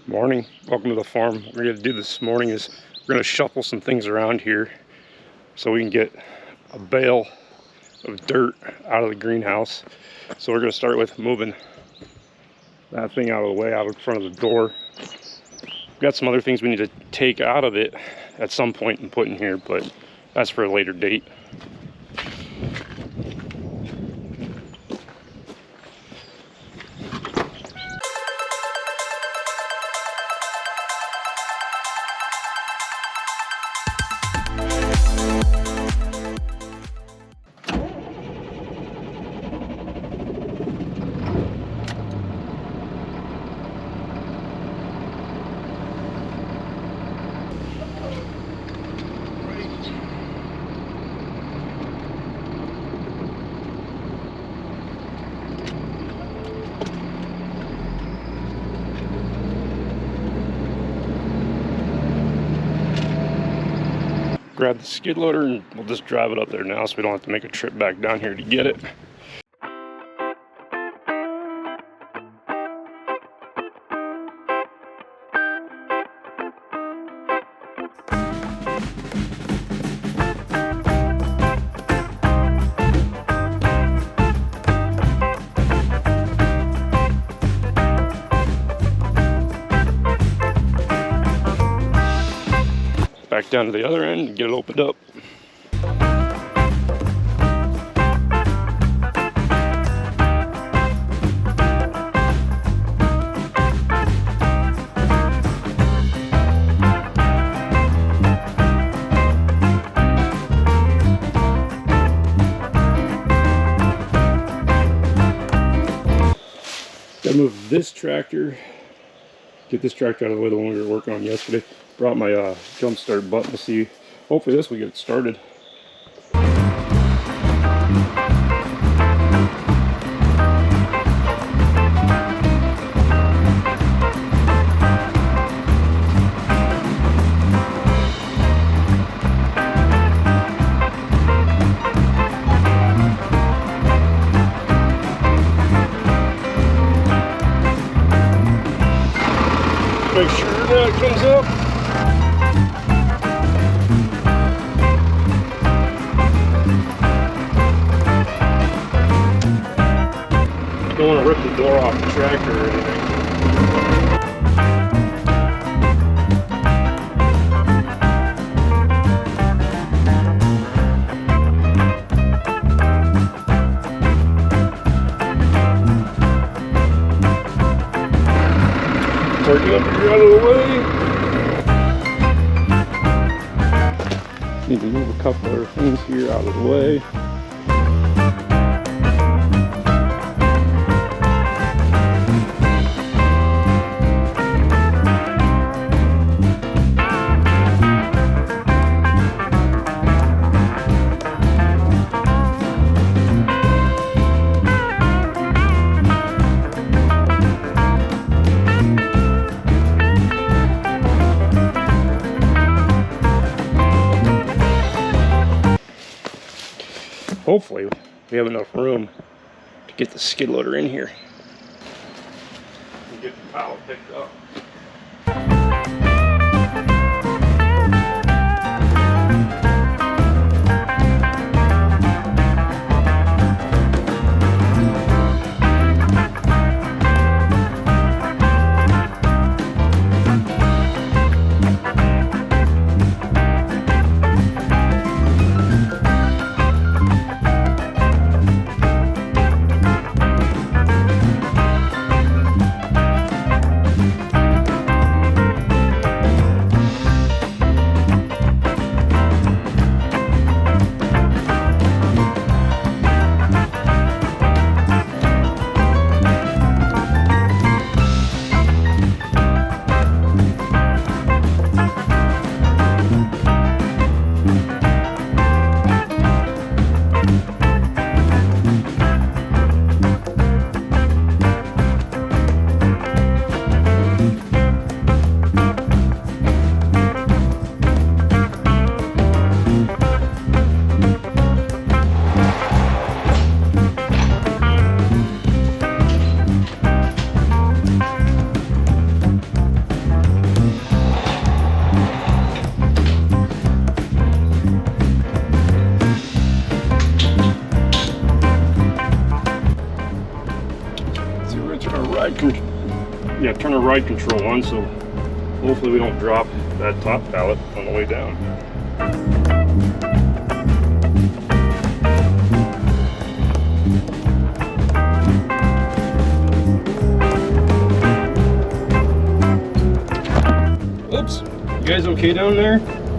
Morning, welcome to the farm. What we're going to do this morning is we're going to shuffle some things around here so we can get a bale of dirt out of the greenhouse. So we're going to start with moving that thing out of the way, out in front of the door. We've got some other things we need to take out of it at some point and put in here, but that's for a later date. Grab the skid loader and we'll just drive it up there now so we don't have to make a trip back down here to get it. Back down to the other end and get it opened up. Gotta move this tractor, get this tractor out of the way, the one we were working on yesterday. Brought my jump start button to see, hopefully this will get it started. Make sure that it comes up. Don't want to rip the door off the tractor or anything. Turkey up here out of the way. Need to move a couple other things here out of the way. Hopefully we have enough room to get the skid loader in here and get the pallet picked up. turn our ride control on, so hopefully we don't drop that top pallet on the way down. Oops, you guys okay down there?